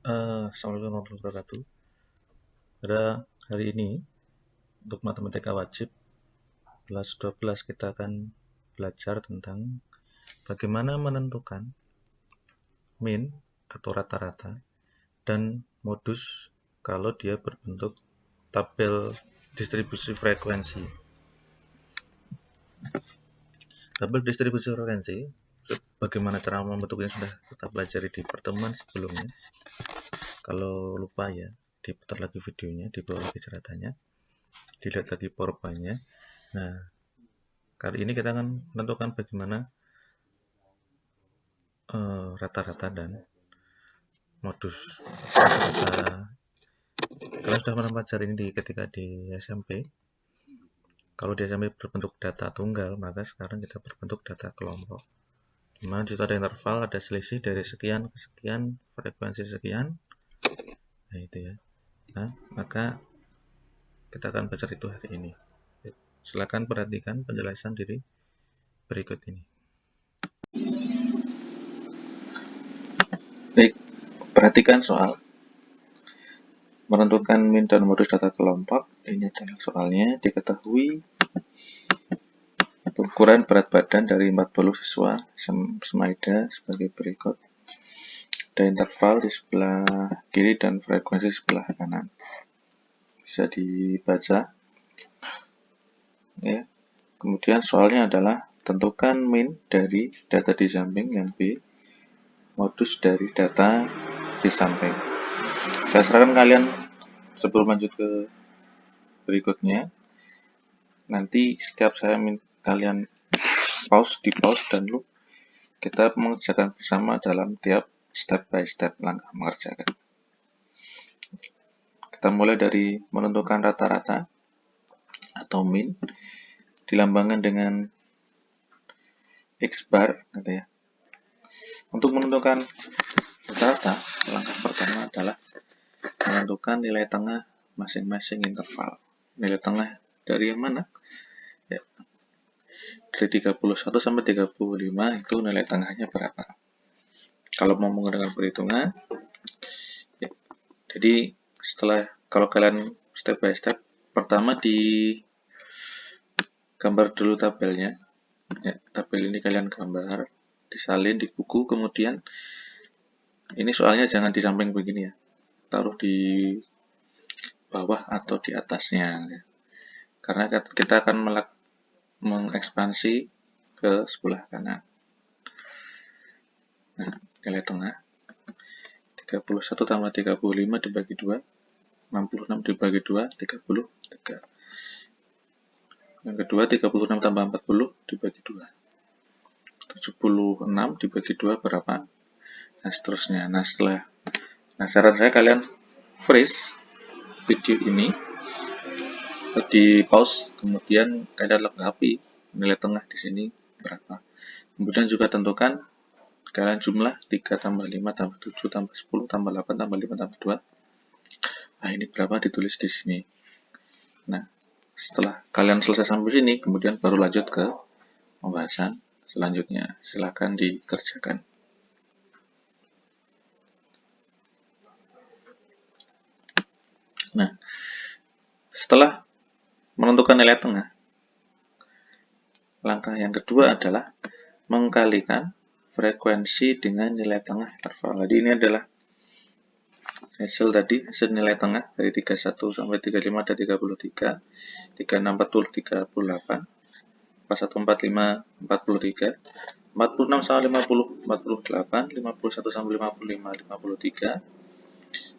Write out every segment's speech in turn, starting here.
Assalamualaikum warahmatullahi wabarakatuh. Pada hari ini, untuk matematika wajib, kelas 12 kita akan belajar tentang bagaimana menentukan min atau rata-rata dan modus kalau dia berbentuk tabel distribusi frekuensi. Tabel distribusi frekuensi, bagaimana cara membentuknya sudah kita pelajari di pertemuan sebelumnya. Kalau lupa ya, diputar lagi videonya, dibawa lagi catatannya, dilihat lagi powerpoint-nya. Nah, kali ini kita akan menentukan bagaimana rata-rata dan modus. Kalian sudah pernah pelajari ini ketika di SMP. Kalau di SMP berbentuk data tunggal, maka sekarang kita berbentuk data kelompok. Dimana di situ ada interval, ada selisih dari sekian ke sekian, frekuensi sekian. Nah itu ya. Nah, maka kita akan belajar itu hari ini. Silakan perhatikan penjelasan diri berikut ini. Baik, perhatikan soal menentukan min dan modus data kelompok. Ini adalah soalnya. Diketahui ukuran berat badan dari 40 siswa semaida sebagai berikut. Ada interval di sebelah kiri dan frekuensi sebelah kanan. Bisa dibaca. Ya. Kemudian soalnya adalah tentukan min dari data di samping yang B, modus dari data di samping. Saya sarankan kalian sebelum lanjut ke berikutnya, nanti setiap saya kalian di pause dan loop, kita mengerjakan bersama dalam tiap step by step langkah mengerjakan. Kita mulai dari menentukan rata-rata atau min, dilambangkan dengan X bar, gitu ya. Untuk menentukan rata-rata, langkah pertama adalah menentukan nilai tengah masing-masing interval. Nilai tengah dari yang mana? Ya. Dari 31 sampai 35 itu nilai tengahnya berapa? Kalau mau menggunakan perhitungan, ya. Jadi kalau kalian step by step, pertama di gambar dulu tabelnya. Ya, tabel ini kalian gambar, disalin di buku, kemudian ini soalnya jangan di samping begini ya, taruh di bawah atau di atasnya ya. Karena kita akan mengekspansi ke sebelah kanan. Nah, nilai tengah 31 tambah 35 dibagi 2, 66 dibagi 2, 33. Yang kedua 36 tambah 40 dibagi 2, 76 dibagi 2 berapa? Nah seterusnya. Nah saran saya kalian freeze video ini, di pause, kemudian kalian lengkapi nilai tengah di sini berapa. Kemudian juga tentukan kalian jumlah 3 tambah 5 tambah 7 tambah 10 tambah 8 tambah 5 tambah 2. Nah ini berapa ditulis di sini. Nah setelah kalian selesai sampai sini, kemudian baru lanjut ke pembahasan selanjutnya. Silakan dikerjakan. Nah, setelah menentukan nilai tengah, langkah yang kedua adalah mengkalikan frekuensi dengan nilai tengah interval. Jadi ini adalah hasil nilai tengah dari 31 sampai 35 ada 33, 36 40 38, 41 45 43, 46 sama 50 48, 51 sama 55 53,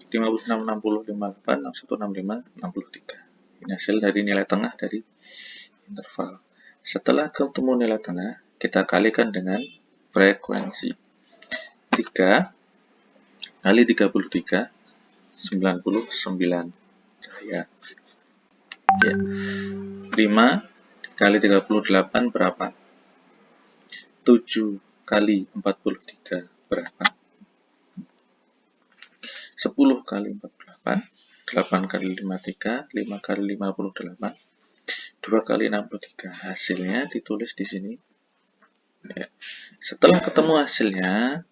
56 60 58, 61 65 63. Ini hasil dari nilai tengah dari interval. Setelah ketemu nilai tengah, kita kalikan dengan frekuensi. 3 kali 33, 99 cahaya. Ya. 5 kali 38 berapa? 7 kali 43 berapa? 10 kali 48, 8 kali 53, 5 kali 58, 2 kali 63. Hasilnya ditulis di sini. Ya. Setelah ketemu hasilnya,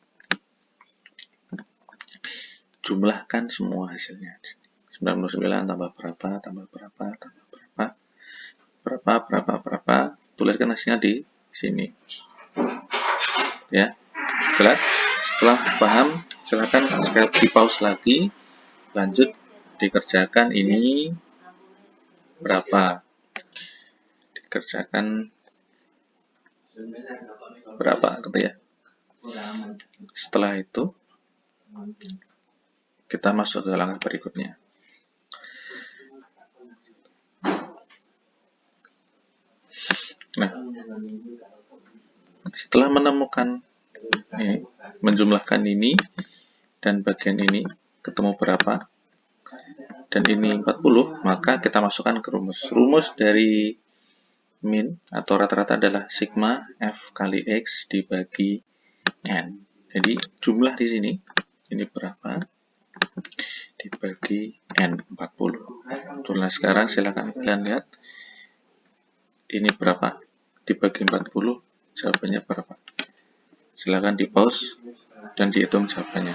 jumlahkan semua hasilnya. 99 tambah berapa, tambah berapa, tambah berapa, tuliskan hasilnya di sini. Ya, jelas? Setelah paham, silakan sekali di pause lagi, lanjut dikerjakan ini berapa, dikerjakan berapa gitu ya. Setelah itu kita masuk ke langkah berikutnya. Nah, setelah menemukan ini, menjumlahkan ini dan bagian ini ketemu berapa dan ini 40, maka kita masukkan ke rumus. Rumus dari min atau rata-rata adalah sigma F kali X dibagi N. Jadi jumlah di sini, ini berapa, dibagi N, 40. Nah, sekarang silakan kalian lihat, ini berapa, dibagi 40, jawabannya berapa. Silakan di pause dan dihitung jawabannya.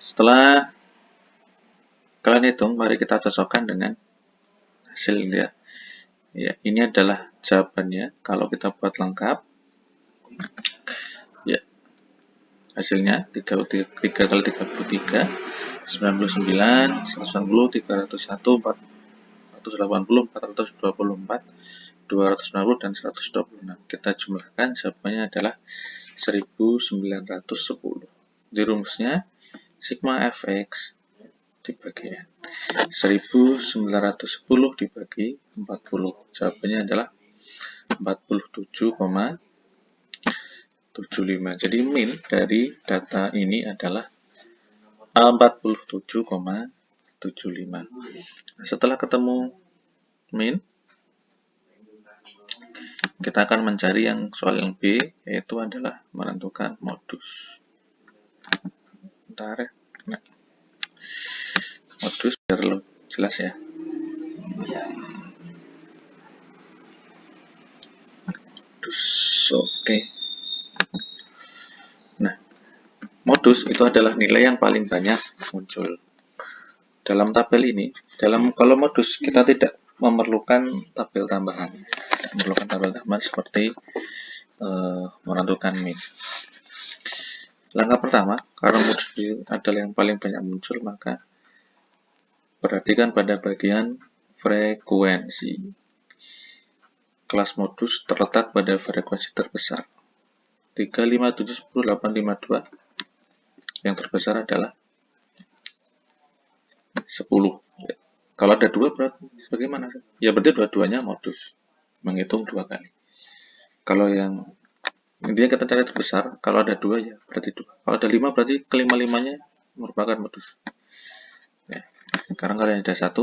Setelah kalian hitung, mari kita cocokkan dengan hasil ya. Ya, ini adalah jawabannya. Kalau kita buat lengkap, ya, hasilnya 3 kali 33, 99, 190, 301, 480, 424, 290, dan 126. Kita jumlahkan, jawabannya adalah 1910. Di rumusnya, sigma fx dibagi N. 1910 dibagi 40. Jawabannya adalah 47,75. Jadi min dari data ini adalah 47,75. Setelah ketemu min, kita akan mencari yang soal yang B, yaitu adalah menentukan modus. Bentar ya. Nah, modus biar lo jelas ya. Modus, oke. Nah, modus itu adalah nilai yang paling banyak muncul dalam tabel ini. Kalau modus kita tidak memerlukan tabel tambahan, seperti menentukan min. Langkah pertama, karena modus adalah yang paling banyak muncul, maka perhatikan pada bagian frekuensi. Kelas modus terletak pada frekuensi terbesar. 3, 5, 7, 10, 8, 5, 2. Yang terbesar adalah 10. Kalau ada 2 berarti bagaimana? Ya berarti dua-duanya modus. Menghitung 2 kali. Kalau yang intinya kita cari terbesar, kalau ada 2 ya berarti 2. Kalau ada 5 berarti kelima-limanya merupakan modus. Ya. Sekarang kalau ada 1,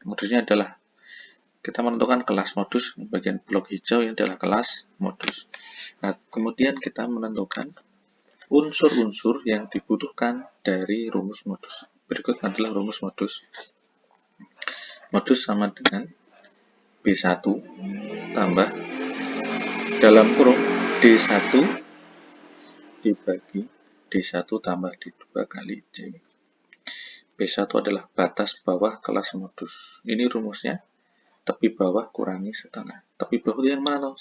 modusnya adalah kita menentukan kelas modus, bagian blok hijau ini adalah kelas modus. Nah, kemudian kita menentukan unsur-unsur yang dibutuhkan dari rumus modus. Berikut adalah rumus modus. Modus sama dengan B1 tambah dalam kurung D1 dibagi D1 tambah D2 kali C. B1 adalah batas bawah kelas modus. Ini rumusnya. Tepi bawah kurangi setengah. Tepi bawah itu yang mana?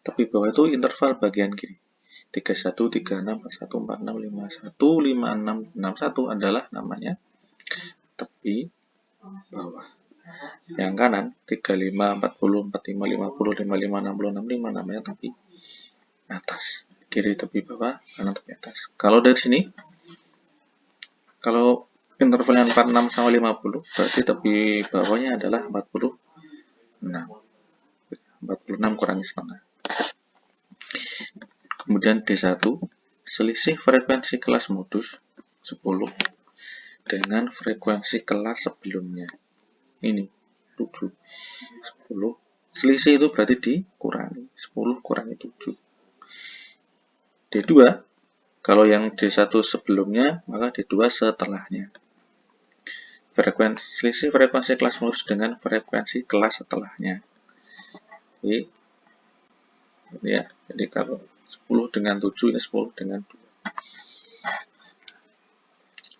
Tepi bawah itu interval bagian kiri. 31, 36, 41, 46, 51, 56, 61 adalah namanya tepi bawah. Yang kanan 35, 40, 45, 50, 55, 60, 65 namanya tepi atas. Kiri tepi bawah, kanan tepi atas. Kalau dari sini, kalau intervalnya 46 sama 50, berarti tepi bawahnya adalah 46. 46 kurangi setengah. Kemudian D1, selisih frekuensi kelas modus 10 dengan frekuensi kelas sebelumnya. Ini 7. 10. Selisih itu berarti dikurangi. 10 kurangi 7. D2, kalau yang D1 sebelumnya, maka D2 setelahnya. Selisih frekuensi kelas modus dengan frekuensi kelas setelahnya. Jadi kalau 10 dengan 7 ini 10 dengan 2.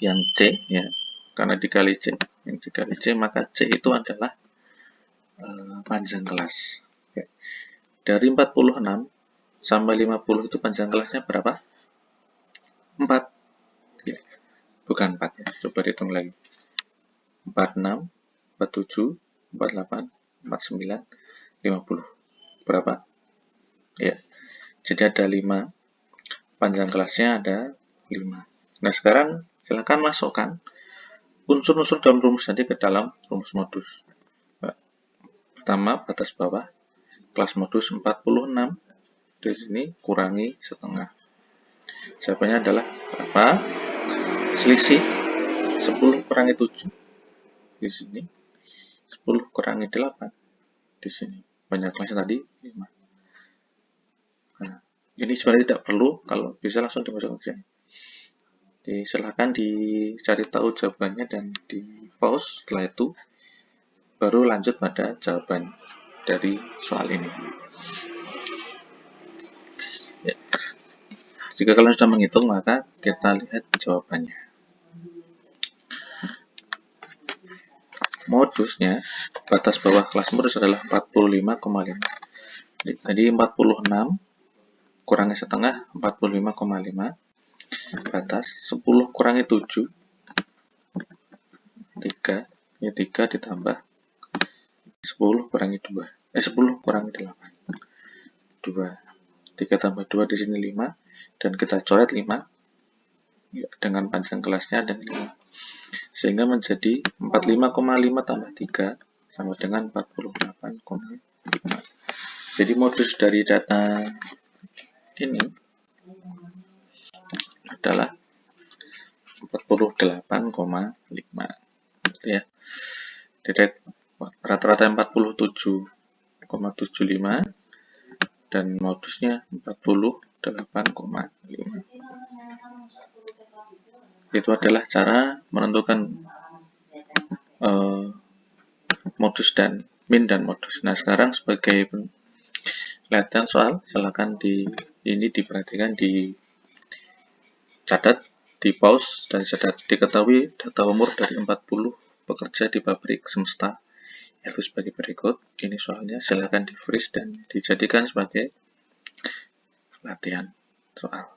yang C ya, karena dikali C, yang dikali C, maka C itu adalah panjang kelas. Oke. Dari 46 sampai 50 itu panjang kelasnya berapa? 4. Ya. Bukan 4 ya, coba hitung lagi. 46, 47, 48, 49, 50. Berapa? Ya. Jadi ada 5. Panjang kelasnya ada 5. Nah, sekarang silakan masukkan unsur-unsur dalam rumus tadi ke dalam rumus modus. Pertama, batas bawah. Kelas modus 46. Di sini kurangi setengah. Jawabannya adalah berapa? Selisih 10 kurangi 7. Di sini 10 kurangi 8. Di sini. Banyak kelasnya tadi 5. Nah, ini sebenarnya tidak perlu, kalau bisa langsung dimasukkan ke sini. Jadi, silahkan dicari tahu jawabannya dan di pause. Setelah itu baru lanjut pada jawaban dari soal ini. Ya. Jika kalian sudah menghitung, maka kita lihat jawabannya. Modusnya, batas bawah kelas modus adalah 45,5. Jadi 46 kurangi setengah, 45,5. Batas 10 kurangi 7, 3. Ini 3 ditambah 10 kurangi 2. 10 kurangi 8. 2. 3 tambah 2 di sini 5. Dan kita coret 5. Ya, dengan panjang kelasnya ada 5. Sehingga menjadi 45,5 tambah 3 sama dengan 48,5. Jadi modus dari data ini adalah 48,5 ya. Jadi rata-rata 47,75 dan modusnya 48,5. Itu adalah cara menentukan modus dan min dan modus. Nah, sekarang sebagai kelihatan soal, silakan ini diperhatikan, dicatat, di pause dan catat. Diketahui data umur dari 40 pekerja di pabrik semesta yaitu sebagai berikut. Ini soalnya, silakan di freeze dan dijadikan sebagai latihan soal.